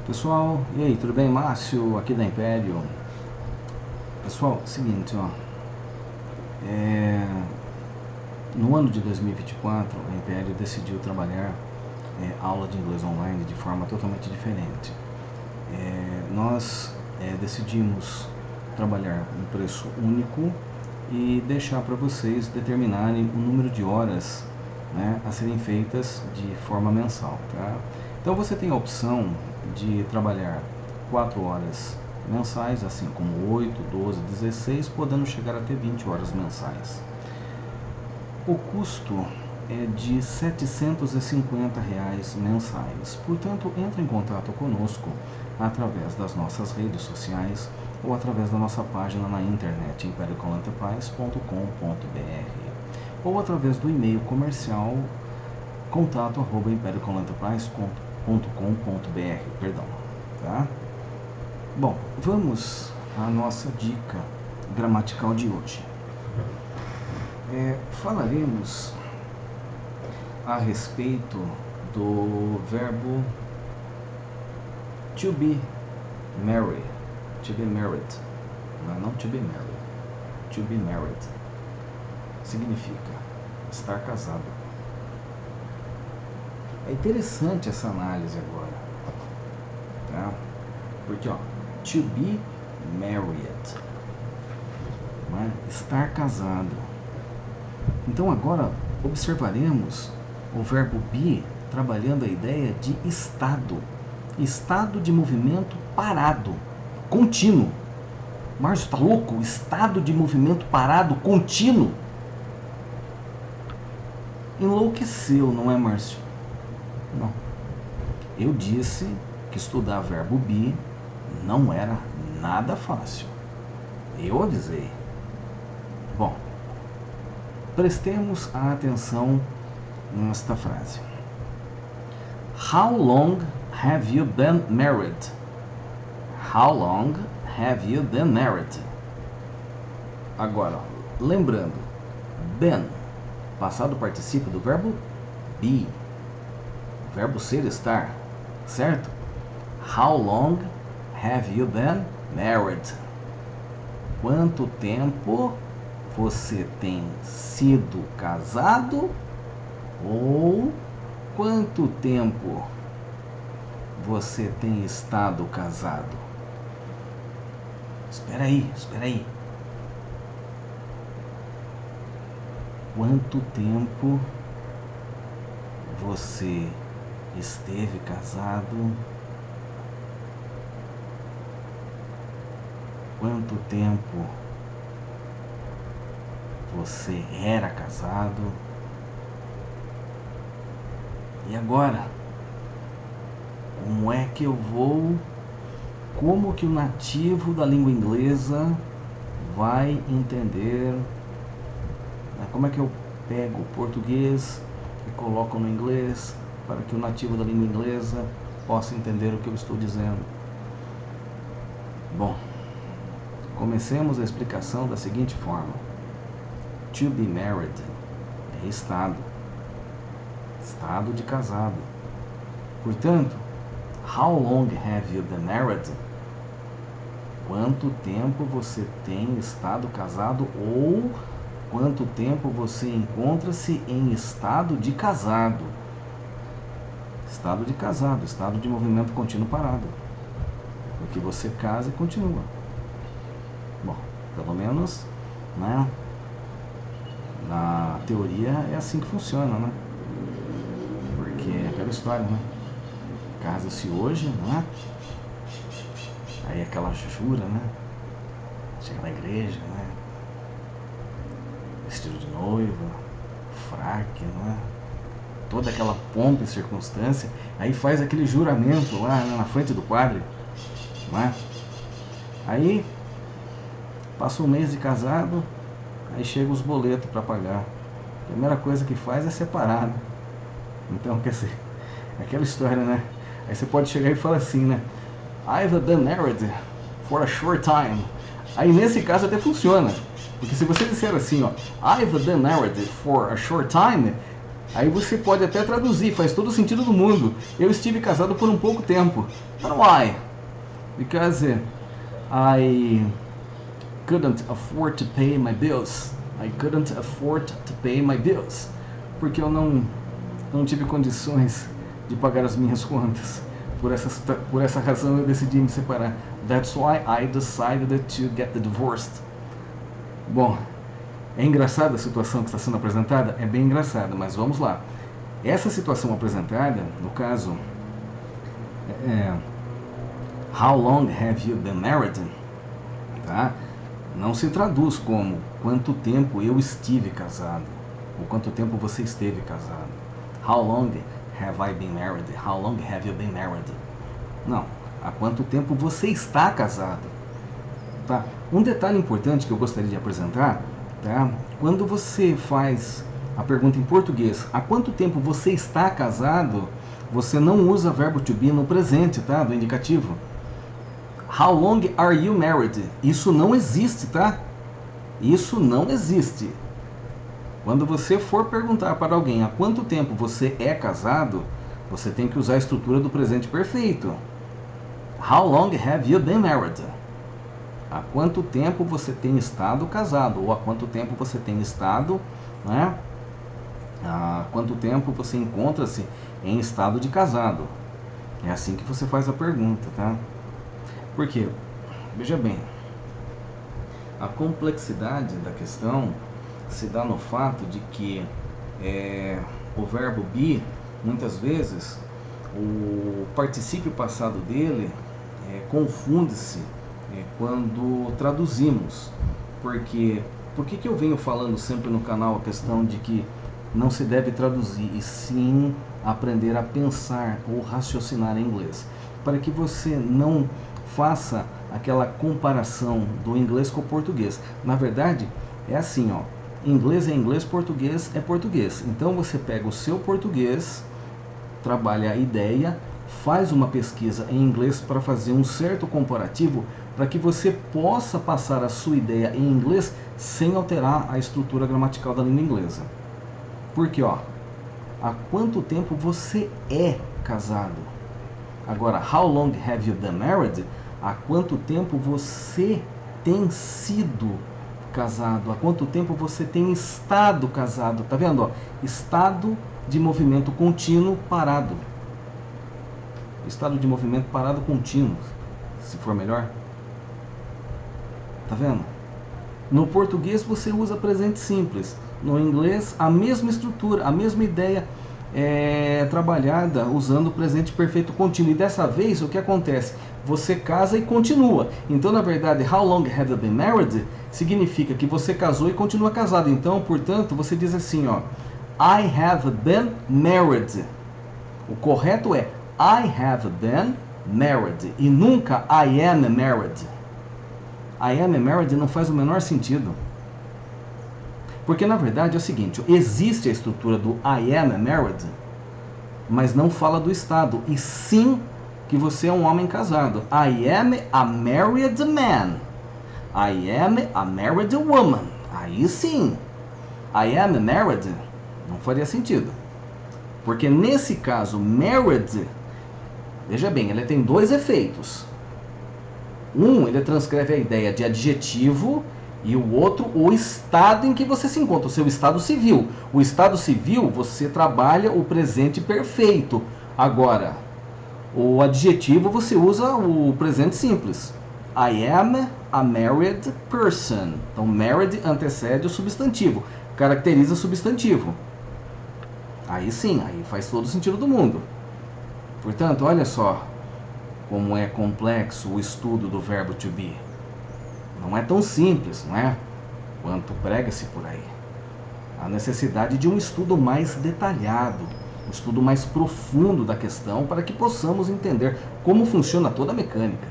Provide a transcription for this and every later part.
Pessoal, e aí, tudo bem? Márcio, aqui da Império. Pessoal, seguinte, ó. No ano de 2024, a Império decidiu trabalhar aula de inglês online de forma totalmente diferente. Nós decidimos trabalhar um preço único e deixar para vocês determinarem o número de horas, né, a serem feitas de forma mensal, tá? Então você tem a opção de trabalhar 4 horas mensais, assim como 8, 12, 16, podendo chegar até 20 horas mensais. O custo é de R$ 750 mensais. Portanto, entre em contato conosco através das nossas redes sociais ou através da nossa página na internet imperiocolanteprice.com.br ou através do e-mail comercial contato@imperiocolanteprice.com.br, perdão, tá? Bom, vamos à nossa dica gramatical de hoje. Falaremos a respeito do verbo to be married, não to be married, to be married, significa estar casado. É interessante essa análise agora, tá? Porque, ó, to be married, né? Estar casado. Então agora observaremos o verbo be trabalhando a ideia de estado de movimento parado, contínuo. Márcio, tá louco? Estado de movimento parado, contínuo. Enlouqueceu, não é, Márcio? Não. Eu disse que estudar verbo be não era nada fácil. Eu avisei. Bom, prestemos a atenção nesta frase. How long have you been married? How long have you been married? Agora, lembrando, been, passado particípio do verbo be, verbo ser, estar, certo? How long have you been married? Quanto tempo você tem sido casado? Ou quanto tempo você tem estado casado? Espera aí. Quanto tempo você esteve casado? Quanto tempo você era casado? E agora? Como que o nativo da língua inglesa vai entender? Como é que eu pego o português e coloco no inglês para que o nativo da língua inglesa possa entender o que eu estou dizendo? Bom, comecemos a explicação da seguinte forma. To be married é estado de casado. Portanto, how long have you been married? Quanto tempo você tem estado casado, ou quanto tempo você encontra-se em estado de casado? Estado de casado, estado de movimento contínuo parado. Porque você casa e continua. Bom, pelo menos, né, na teoria é assim que funciona, né? Porque é aquela história, né? Casa-se hoje, né? Aí aquela jura, né? Chega na igreja, né? Vestido de noiva, fraque, né? Toda aquela pompa e circunstância. Aí faz aquele juramento lá, né, na frente do padre, né? Aí passa um mês de casado, aí chega os boletos para pagar. A primeira coisa que faz é separar, né? Então, quer dizer, aquela história, né? Aí você pode chegar e falar assim, né? I've been married for a short time. Aí nesse caso até funciona. Porque se você disser assim, ó, I've been married for a short time, Aí você pode até traduzir, faz todo o sentido do mundo. Eu estive casado por um pouco tempo. But why? Because I couldn't afford to pay my bills. I couldn't afford to pay my bills. Porque eu não tive condições de pagar as minhas contas. Por essa razão eu decidi me separar. That's why I decided to get divorced. Bom, é engraçada a situação que está sendo apresentada? É bem engraçada, mas vamos lá. Essa situação apresentada, no caso, How long have you been married? Tá? Não se traduz como quanto tempo eu estive casado, ou quanto tempo você esteve casado. How long have I been married? How long have you been married? Não, há quanto tempo você está casado. Tá? Um detalhe importante que eu gostaria de apresentar, tá? Quando você faz a pergunta em português, há quanto tempo você está casado, você não usa verbo to be no presente, tá? Do indicativo. How long are you married? Isso não existe, tá? Isso não existe. Quando você for perguntar para alguém há quanto tempo você é casado, você tem que usar a estrutura do presente perfeito. How long have you been married? Há quanto tempo você tem estado casado? Ou há quanto tempo você tem estado, né? Há quanto tempo você encontra-se em estado de casado? É assim que você faz a pergunta, tá? Porque, veja bem, a complexidade da questão se dá no fato de que o verbo be, muitas vezes, o particípio passado dele confunde-se quando traduzimos. Porque, por que eu venho falando sempre no canal a questão de que não se deve traduzir, e sim aprender a pensar ou raciocinar em inglês? Para que você não faça aquela comparação do inglês com o português. Na verdade, é assim, ó. Inglês é inglês, português é português. Então você pega o seu português, trabalha a ideia, faz uma pesquisa em inglês para fazer um certo comparativo, para que você possa passar a sua ideia em inglês sem alterar a estrutura gramatical da língua inglesa. Porque, ó, há quanto tempo você é casado? Agora, how long have you been married? Há quanto tempo você tem sido casado? Há quanto tempo você tem estado casado? Tá vendo? Ó? Estado de movimento contínuo parado. Estado de movimento parado contínuo, se for melhor. Tá vendo? No português você usa presente simples. No inglês, a mesma estrutura, a mesma ideia trabalhada usando o presente perfeito contínuo. E dessa vez, o que acontece? Você casa e continua. Então, na verdade, how long have you been married? Significa que você casou e continua casado. Então, portanto, você diz assim, ó, I have been married. O correto é I have been married. E nunca I am married. I am married não faz o menor sentido. Porque, na verdade, é o seguinte, existe a estrutura do I am married, mas não fala do estado, e sim que você é um homem casado. I am a married man. I am a married woman. Aí sim. I am married não faria sentido. Porque nesse caso, married, veja bem, ele tem dois efeitos. Um, ele transcreve a ideia de adjetivo, e o outro, o estado em que você se encontra, o seu estado civil. O estado civil, você trabalha o presente perfeito. Agora, o adjetivo, você usa o presente simples. I am a married person. Então, married antecede o substantivo, caracteriza o substantivo. Aí sim, aí faz todo o sentido do mundo. Portanto, olha só como é complexo o estudo do verbo to be. Não é tão simples, não é? Quanto prega-se por aí. Há necessidade de um estudo mais detalhado, um estudo mais profundo da questão, para que possamos entender como funciona toda a mecânica.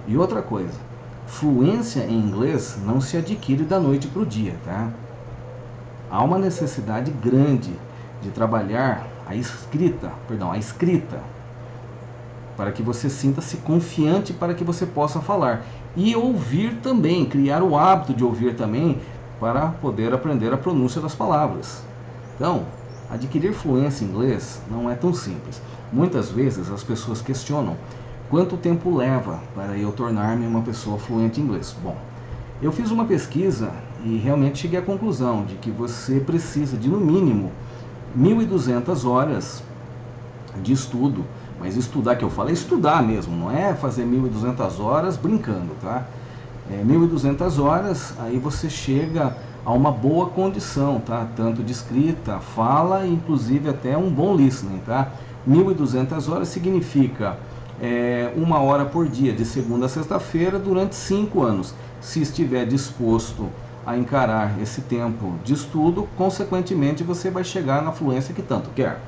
E outra coisa, fluência em inglês não se adquire da noite para o dia, tá? Há uma necessidade grande de trabalhar a escrita, para que você sinta-se confiante, para que você possa falar. E ouvir também, criar o hábito de ouvir também, para poder aprender a pronúncia das palavras. Então, adquirir fluência em inglês não é tão simples. Muitas vezes as pessoas questionam quanto tempo leva para eu tornar-me uma pessoa fluente em inglês. Bom, eu fiz uma pesquisa e realmente cheguei à conclusão de que você precisa de no mínimo 1.200 horas de estudo. Mas estudar, que eu falo, é estudar mesmo, não é fazer 1.200 horas brincando, tá? 1.200 horas, aí você chega a uma boa condição, tá? Tanto de escrita, fala, inclusive até um bom listening, tá? 1.200 horas significa 1 hora por dia, de segunda a sexta-feira, durante 5 anos. Se estiver disposto a encarar esse tempo de estudo, consequentemente você vai chegar na fluência que tanto quer,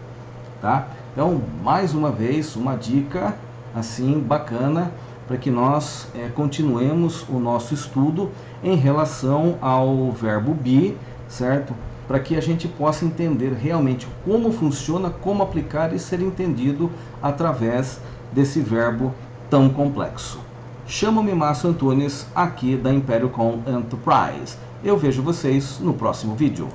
tá? Então, mais uma vez, uma dica assim bacana para que nós continuemos o nosso estudo em relação ao verbo be, certo? Para que a gente possa entender realmente como funciona, como aplicar e ser entendido através desse verbo tão complexo. Chamo-me Márcio Antunes, aqui da Imperial Com Enterprise. Eu vejo vocês no próximo vídeo.